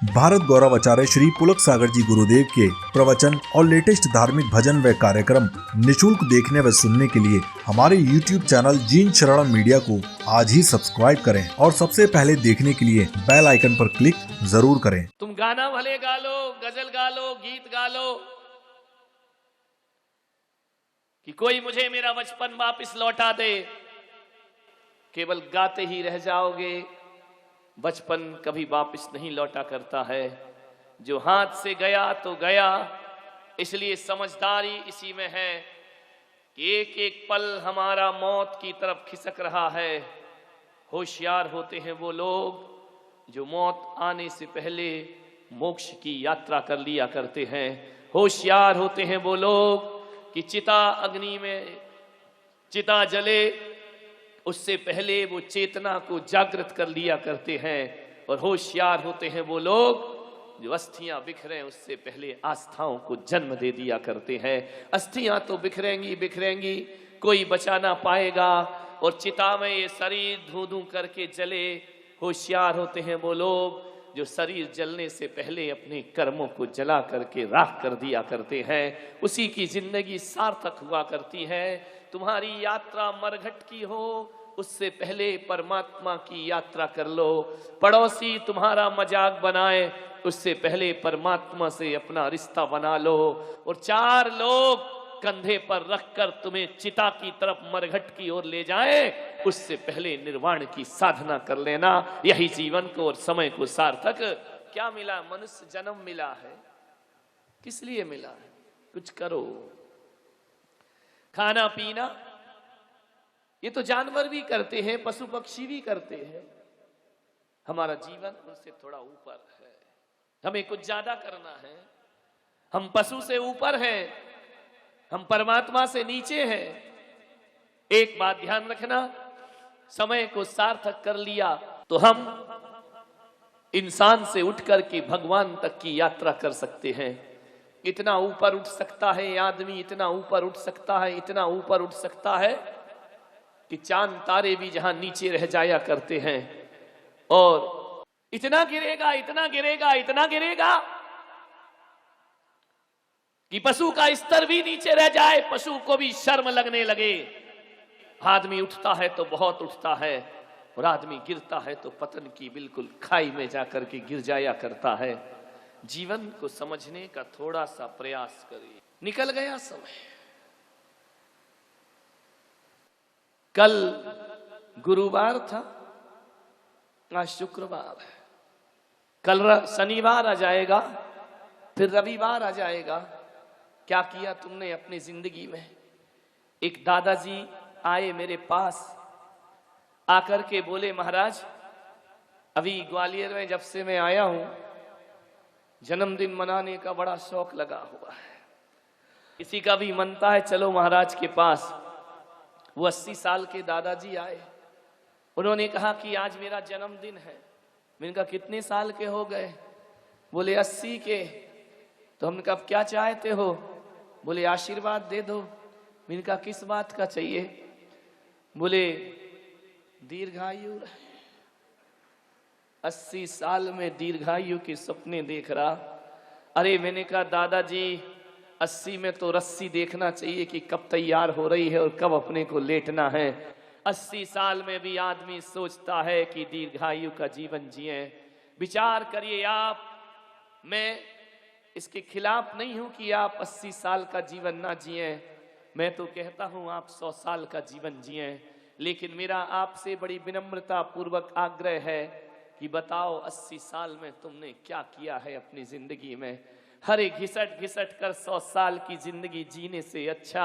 भारत गौरव आचार्य श्री पुलक सागर जी गुरुदेव के प्रवचन और लेटेस्ट धार्मिक भजन व कार्यक्रम निशुल्क देखने व सुनने के लिए हमारे YouTube चैनल जीन शरणम मीडिया को आज ही सब्सक्राइब करें और सबसे पहले देखने के लिए बेल आइकन पर क्लिक जरूर करें। तुम गाना भले गा लो, गजल गा लो, गीत गा लो, कि कोई मुझे मेरा बचपन वापस लौटा दे, केवल गाते ही रह जाओगे। बचपन कभी वापस नहीं लौटा करता है, जो हाथ से गया तो गया। इसलिए समझदारी इसी में है कि एक एक पल हमारा मौत की तरफ खिसक रहा है। होशियार होते हैं वो लोग जो मौत आने से पहले मोक्ष की यात्रा कर लिया करते हैं। होशियार होते हैं वो लोग कि चिता अग्नि में चिता जले उससे पहले वो चेतना को जागृत कर लिया करते हैं। और होशियार होते हैं वो लोग जो अस्थियां बिखरें उससे पहले आस्थाओं को जन्म दे दिया करते हैं। अस्थियां तो बिखरेंगी बिखरेंगी, कोई बचा ना पाएगा और चिता में ये शरीर धू धू करके जले। होशियार होते हैं वो लोग जो शरीर जलने से पहले अपने कर्मों को जला करके राख कर दिया करते हैं। उसी की जिंदगी सार्थक हुआ करती है। तुम्हारी यात्रा मरघट की हो, उससे पहले परमात्मा की यात्रा कर लो। पड़ोसी तुम्हारा मजाक बनाए, उससे पहले परमात्मा से अपना रिश्ता बना लो। और चार लोग कंधे पर रखकर तुम्हें चिता की तरफ मरघट की ओर ले जाएं, उससे पहले निर्वाण की साधना कर लेना। यही जीवन को और समय को सार्थक क्या मिला? मनुष्य जन्म मिला है, किस लिए मिला है? कुछ करो। खाना पीना ये तो जानवर भी करते हैं, पशु पक्षी भी करते हैं। हमारा जीवन उनसे थोड़ा ऊपर है, हमें कुछ ज्यादा करना है। हम पशु से ऊपर हैं, हम परमात्मा से नीचे हैं। एक बात ध्यान रखना, समय को सार्थक कर लिया तो हम इंसान से उठकर के भगवान तक की यात्रा कर सकते हैं। इतना ऊपर उठ सकता है ये आदमी, इतना ऊपर उठ सकता है, इतना ऊपर उठ सकता है कि चांद तारे भी जहां नीचे रह जाया करते हैं। और इतना गिरेगा, इतना गिरेगा, इतना गिरेगा कि पशु का स्तर भी नीचे रह जाए, पशु को भी शर्म लगने लगे। आदमी उठता है तो बहुत उठता है और आदमी गिरता है तो पतन की बिल्कुल खाई में जाकर के गिर जाया करता है। जीवन को समझने का थोड़ा सा प्रयास करिए। निकल गया समय। कल गुरुवार था, आज शुक्रवार है। कल शनिवार आ जाएगा, फिर रविवार आ जाएगा। क्या किया तुमने अपनी जिंदगी में? एक दादाजी आए मेरे पास, आकर के बोले, महाराज अभी ग्वालियर में जब से मैं आया हूं, जन्मदिन मनाने का बड़ा शौक लगा हुआ है। किसी का भी मनता है चलो महाराज के पास। वो 80 साल के दादाजी आए, उन्होंने कहा कि आज मेरा जन्मदिन है। मैंने कहा कितने साल के हो गए? बोले 80 के। तो हमने कहा क्या चाहते हो? बोले आशीर्वाद दे दो। मैंने कहा किस बात का चाहिए? बोले दीर्घायु। 80 साल में दीर्घायु के सपने देख रहा। अरे मैंने कहा दादाजी 80 में तो रस्सी देखना चाहिए कि कब तैयार हो रही है और कब अपने को लेटना है। 80 साल में भी आदमी सोचता है कि दीर्घायु का जीवन जिए। विचार करिए आप। मैं इसके खिलाफ नहीं हूं कि आप 80 साल का जीवन ना जिए। मैं तो कहता हूं आप 100 साल का जीवन जिए। लेकिन मेरा आपसे बड़ी विनम्रता पूर्वक आग्रह है कि बताओ 80 साल में तुमने क्या किया है अपनी जिंदगी में? हरे घिसट घिसट कर 100 साल की जिंदगी जीने से अच्छा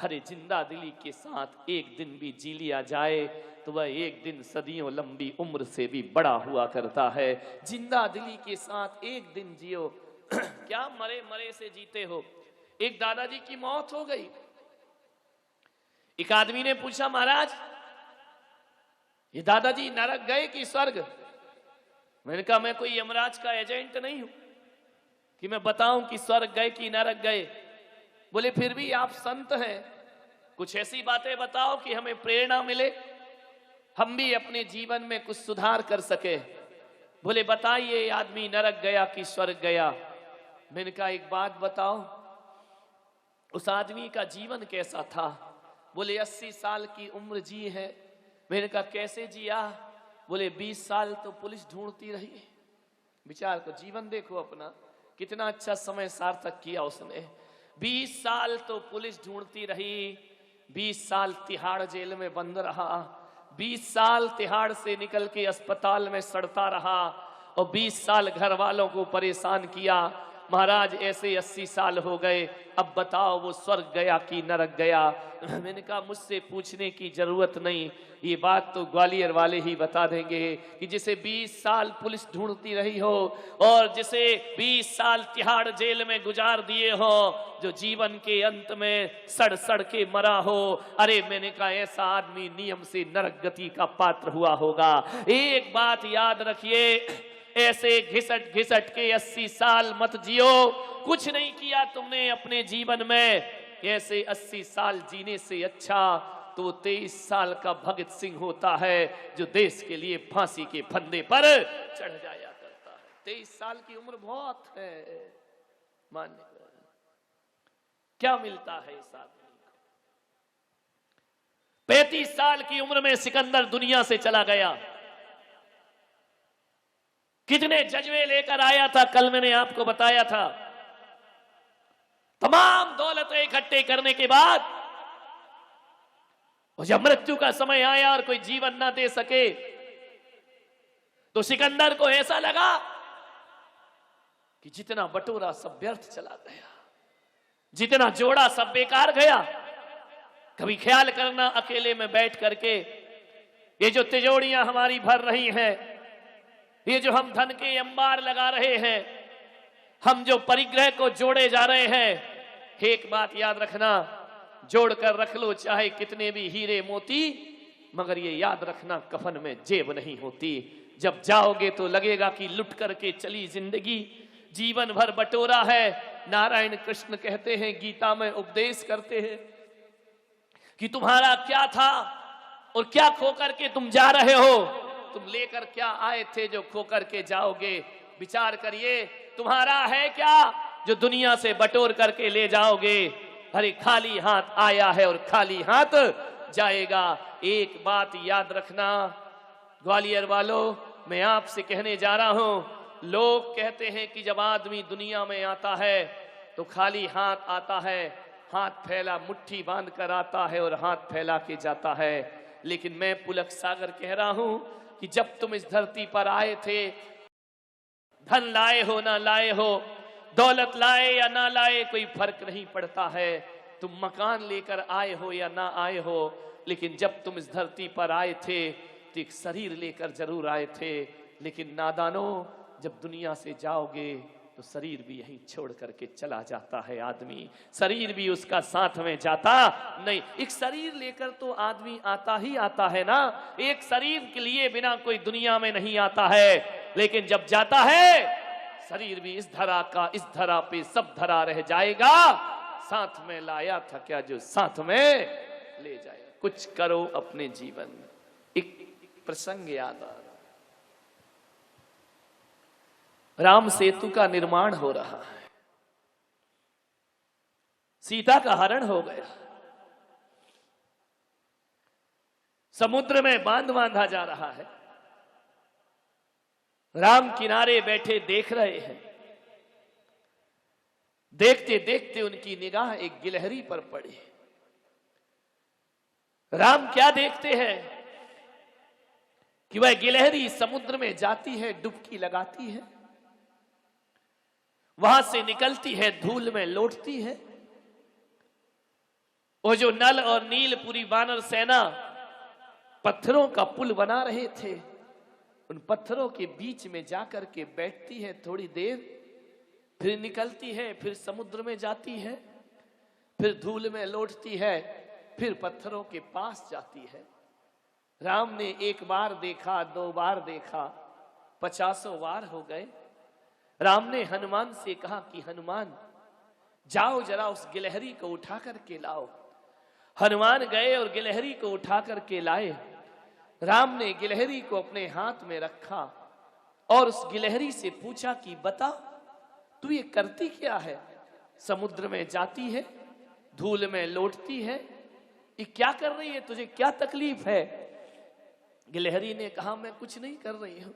हरे जिंदा दिली के साथ एक दिन भी जी लिया जाए तो वह एक दिन सदियों लंबी उम्र से भी बड़ा हुआ करता है। जिंदा दिली के साथ एक दिन जियो। क्या मरे मरे से जीते हो? एक दादाजी की मौत हो गई। एक आदमी ने पूछा, महाराज ये दादाजी नरक गए कि स्वर्ग? मैंने कहा मैं कोई यमराज का एजेंट नहीं हूं कि मैं बताऊं कि स्वर्ग गए कि नरक गए। बोले फिर भी आप संत हैं, कुछ ऐसी बातें बताओ कि हमें प्रेरणा मिले, हम भी अपने जीवन में कुछ सुधार कर सके। बोले बताइए आदमी नरक गया कि स्वर्ग गया? मैंने कहा एक बात बताओ, उस आदमी का जीवन कैसा था? बोले 80 साल की उम्र जी है। मैंने कहा कैसे जिया? बोले 20 साल तो पुलिस ढूंढती रही। विचार को, जीवन देखो अपना, कितना अच्छा समय सार्थक किया उसने। 20 साल तो पुलिस ढूंढती रही, 20 साल तिहाड़ जेल में बंद रहा, 20 साल तिहाड़ से निकल के अस्पताल में सड़ता रहा और 20 साल घर वालों को परेशान किया। महाराज ऐसे 80 साल हो गए, अब बताओ वो स्वर्ग गया कि नरक गया? मैंने कहा मुझसे पूछने की जरूरत नहीं, ये बात तो ग्वालियर वाले ही बता देंगे कि जिसे 20 साल पुलिस ढूंढती रही हो और जिसे 20 साल तिहाड़ जेल में गुजार दिए हो, जो जीवन के अंत में सड़ सड़ के मरा हो। अरे मैंने कहा ऐसा आदमी नियम से नरक गति का पात्र हुआ होगा। एक बात याद रखिए, ऐसे घिसट घिसट के 80 साल मत जियो। कुछ नहीं किया तुमने अपने जीवन में, ऐसे 80 साल जीने से अच्छा तो 23 साल का भगत सिंह होता है जो देश के लिए फांसी के फंदे पर चढ़ जाया करता है। 23 साल की उम्र बहुत है, मानने को क्या मिलता है इस आदमी को? 35 साल की उम्र में सिकंदर दुनिया से चला गया। कितने जज्बे लेकर आया था, कल मैंने आपको बताया था। तमाम दौलतें इकट्ठे करने के बाद जब मृत्यु का समय आया और कोई जीवन ना दे सके, तो सिकंदर को ऐसा लगा कि जितना बटोरा सब व्यर्थ चला गया, जितना जोड़ा सब बेकार गया। कभी ख्याल करना अकेले में बैठ करके, ये जो तिजोरियां हमारी भर रही हैं, ये जो हम धन के अंबार लगा रहे हैं, हम जो परिग्रह को जोड़े जा रहे हैं, एक बात याद रखना, जोड़ कर रख लो चाहे कितने भी हीरे मोती, मगर ये याद रखना कफन में जेब नहीं होती। जब जाओगे तो लगेगा कि लुट करके चली जिंदगी, जीवन भर बटोरा है। नारायण कृष्ण कहते हैं, गीता में उपदेश करते हैं कि तुम्हारा क्या था और क्या खो करके तुम जा रहे हो, तुम लेकर क्या आए थे जो खो करके जाओगे। विचार करिए, तुम्हारा है क्या जो दुनिया से बटोर करके ले जाओगे? अरे खाली हाथ आया है और खाली हाथ जाएगा। एक बात याद रखना ग्वालियर वालों, मैं आपसे कहने जा रहा हूं, लोग कहते हैं कि जब आदमी दुनिया में आता है तो खाली हाथ आता है, हाथ फैला मुट्ठी बांध कर आता है और हाथ फैला के जाता है। लेकिन मैं पुलक सागर कह रहा हूं कि जब तुम इस धरती पर आए थे, धन लाए हो ना लाए हो, दौलत लाए या ना लाए, कोई फर्क नहीं पड़ता है। तुम मकान लेकर आए हो या ना आए हो, लेकिन जब तुम इस धरती पर आए थे तो एक शरीर लेकर जरूर आए थे। लेकिन नादानो, जब दुनिया से जाओगे तो शरीर भी यहीं छोड़ करके चला जाता है आदमी, शरीर भी उसका साथ में जाता नहीं। एक शरीर लेकर तो आदमी आता ही आता है ना, एक शरीर के लिए बिना कोई दुनिया में नहीं आता है। लेकिन जब जाता है, शरीर भी इस धरा का इस धरा पे सब धरा रह जाएगा। साथ में लाया था क्या जो साथ में ले जाएगा? कुछ करो अपने जीवन में। एक प्रसंग याद आ रहा, राम सेतु का निर्माण हो रहा है, सीता का हरण हो गया, समुद्र में बांध बांधा जा रहा है, राम किनारे बैठे देख रहे हैं। देखते देखते उनकी निगाह एक गिलहरी पर पड़ी। राम क्या देखते हैं कि वह गिलहरी समुद्र में जाती है, डुबकी लगाती है, वहां से निकलती है, धूल में लौटती है। वो जो नल और नील पूरी वानर सेना पत्थरों का पुल बना रहे थे, उन पत्थरों के बीच में जाकर के बैठती है थोड़ी देर, फिर निकलती है, फिर समुद्र में जाती है, फिर धूल में लौटती है, फिर पत्थरों के पास जाती है। राम ने एक बार देखा, 2 बार देखा, 50 बार हो गए। राम ने हनुमान से कहा कि हनुमान जाओ जरा उस गिलहरी को उठा करके लाओ। हनुमान गए और गिलहरी को उठा करके लाए। राम ने गिलहरी को अपने हाथ में रखा, और उस गिलहरी से पूछा कि बता तू ये करती क्या है, समुद्र में जाती है, धूल में लौटती है, ये क्या कर रही है, तुझे क्या तकलीफ है? गिलहरी ने कहा मैं कुछ नहीं कर रही हूं।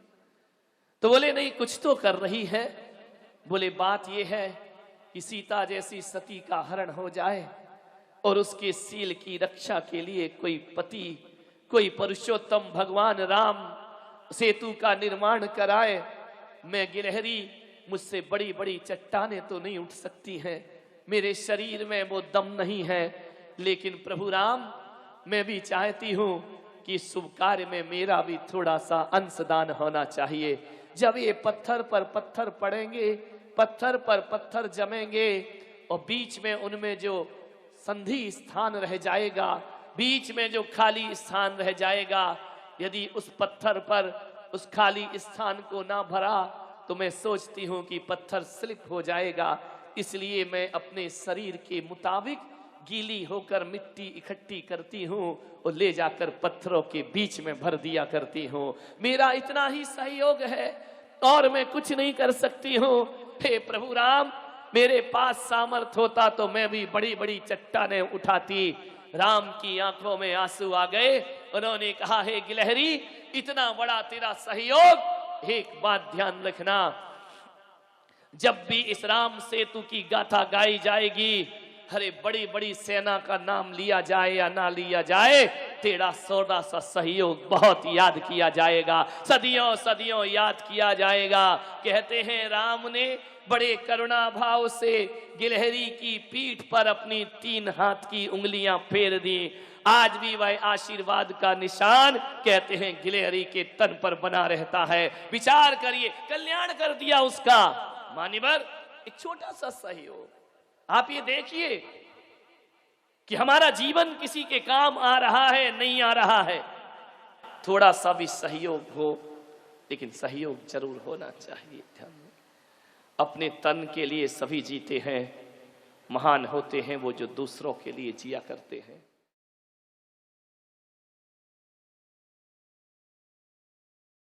तो बोले नहीं कुछ तो कर रही है। बोले बात यह है कि सीता जैसी सती का हरण हो जाए और उसके सील की रक्षा के लिए कोई पति, कोई पुरुषोत्तम भगवान राम सेतु का निर्माण कराए। मैं गिलहरी, मुझसे बड़ी बड़ी चट्टानें तो नहीं उठ सकती हैं, मेरे शरीर में वो दम नहीं है, लेकिन प्रभु राम मैं भी चाहती हूं कि शुभ कार्य में मेरा भी थोड़ा सा अंशदान होना चाहिए। जब ये पत्थर पर पत्थर पड़ेंगे, पत्थर पर पत्थर जमेंगे और बीच में उनमें जो संधि स्थान रह जाएगा, बीच में जो खाली स्थान रह जाएगा, यदि उस पत्थर पर उस खाली स्थान को ना भरा तो मैं सोचती हूं कि पत्थर स्लिप हो जाएगा। इसलिए मैं अपने शरीर के मुताबिक गीली होकर मिट्टी इकट्ठी करती हूं और ले जाकर पत्थरों के बीच में भर दिया करती हूं। मेरा इतना ही सहयोग है और मैं कुछ नहीं कर सकती हूं। हे प्रभु राम, मेरे पास सामर्थ होता तो मैं भी बड़ी बड़ी चट्टानें उठाती। राम की आंखों में आंसू आ गए। उन्होंने कहा हे गिलहरी, इतना बड़ा तेरा सहयोग, एक बात ध्यान रखना, जब भी इस राम सेतु की गाथा गाई जाएगी, अरे बड़ी बड़ी सेना का नाम लिया जाए या ना लिया जाए, तेरा थोड़ा सा सहयोग बहुत याद किया जाएगा, सदियों सदियों याद किया जाएगा। कहते हैं राम ने बड़े करुणा भाव से गिलहरी की पीठ पर अपनी 3 हाथ की उंगलियां फेर दी। आज भी वह आशीर्वाद का निशान कहते हैं गिलहरी के तन पर बना रहता है। विचार करिए, कल्याण कर दिया उसका। मानिवर, एक छोटा सा सहयोग, आप ये देखिए कि हमारा जीवन किसी के काम आ रहा है, नहीं आ रहा है, थोड़ा सा भी सहयोग हो, लेकिन सहयोग जरूर होना चाहिए। ध्यान में, अपने तन के लिए सभी जीते हैं, महान होते हैं वो जो दूसरों के लिए जिया करते हैं।